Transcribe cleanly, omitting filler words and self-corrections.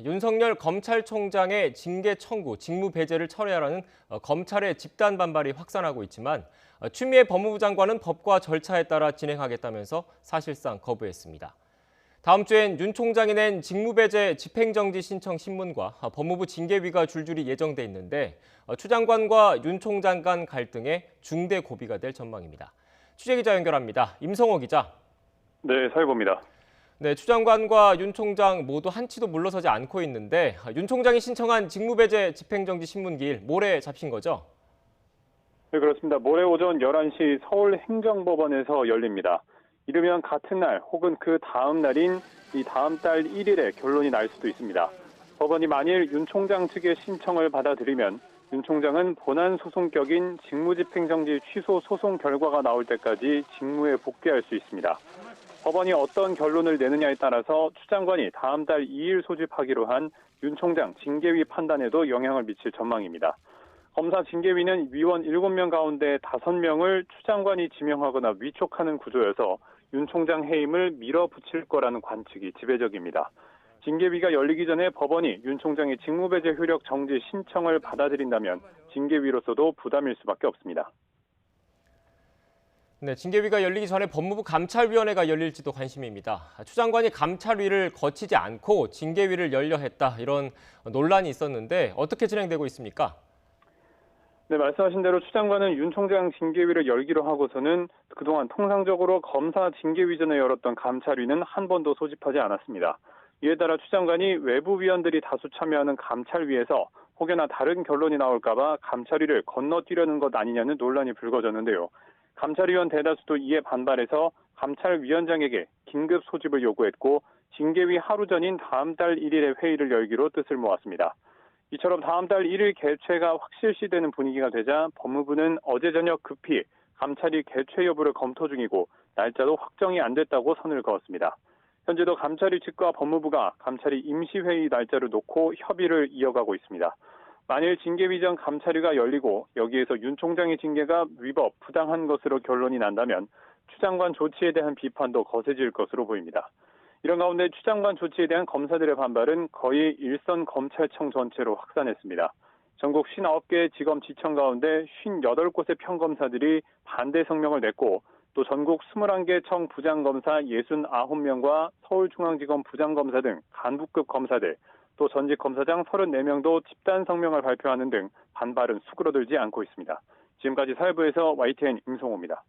윤석열 검찰총장의 징계 청구, 직무 배제를 철회하라는 검찰의 집단 반발이 확산하고 있지만 추미애 법무부 장관은 법과 절차에 따라 진행하겠다면서 사실상 거부했습니다. 다음 주엔 윤 총장이 낸 직무 배제 집행정지 신청 신문과 법무부 징계위가 줄줄이 예정돼 있는데 추 장관과 윤 총장 간 갈등에 중대 고비가 될 전망입니다. 취재기자 연결합니다. 임성호 기자. 네, 사회부입니다. 네, 추 장관과 윤 총장 모두 한치도 물러서지 않고 있는데 윤 총장이 신청한 직무배제 집행정지 신문기일 모레 잡힌 거죠? 네, 그렇습니다. 모레 오전 11시 서울행정법원에서 열립니다. 이르면 같은 날 혹은 그 다음 날인 이 다음 달 1일에 결론이 날 수도 있습니다. 법원이 만일 윤 총장 측의 신청을 받아들이면 윤 총장은 본안 소송격인 직무집행정지 취소 소송 결과가 나올 때까지 직무에 복귀할 수 있습니다. 법원이 어떤 결론을 내느냐에 따라서 추 장관이 다음 달 2일 소집하기로 한 윤 총장 징계위 판단에도 영향을 미칠 전망입니다. 검사 징계위는 위원 7명 가운데 5명을 추 장관이 지명하거나 위촉하는 구조여서 윤 총장 해임을 밀어붙일 거라는 관측이 지배적입니다. 징계위가 열리기 전에 법원이 윤 총장의 직무배제 효력 정지 신청을 받아들인다면 징계위로서도 부담일 수밖에 없습니다. 네, 징계위가 열리기 전에 법무부 감찰위원회가 열릴지도 관심입니다. 추 장관이 감찰위를 거치지 않고 징계위를 열려 했다, 이런 논란이 있었는데 어떻게 진행되고 있습니까? 네, 말씀하신 대로 추 장관은 윤 총장 징계위를 열기로 하고서는 그동안 통상적으로 검사 징계위 전에 열었던 감찰위는 한 번도 소집하지 않았습니다. 이에 따라 추 장관이 외부 위원들이 다수 참여하는 감찰위에서 혹여나 다른 결론이 나올까 봐 감찰위를 건너뛰려는 것 아니냐는 논란이 불거졌는데요. 감찰위원 대다수도 이에 반발해서 감찰위원장에게 긴급 소집을 요구했고 징계위 하루 전인 다음 달 1일에 회의를 열기로 뜻을 모았습니다. 이처럼 다음 달 1일 개최가 확실시되는 분위기가 되자 법무부는 어제 저녁 급히 감찰위 개최 여부를 검토 중이고 날짜도 확정이 안 됐다고 선을 그었습니다. 현재도 감찰위 측과 법무부가 감찰위 임시회의 날짜를 놓고 협의를 이어가고 있습니다. 만일 징계위 전 감찰위가 열리고 여기에서 윤 총장의 징계가 위법, 부당한 것으로 결론이 난다면 추 장관 조치에 대한 비판도 거세질 것으로 보입니다. 이런 가운데 추 장관 조치에 대한 검사들의 반발은 거의 일선 검찰청 전체로 확산했습니다. 전국 59개 지검 지청 가운데 58곳의 평검사들이 반대 성명을 냈고 또 전국 21개 청 부장검사 69명과 서울중앙지검 부장검사 등 간부급 검사들, 또 전직 검사장 34명도 집단 성명을 발표하는 등 반발은 수그러들지 않고 있습니다. 지금까지 사회부에서 YTN 임성호입니다.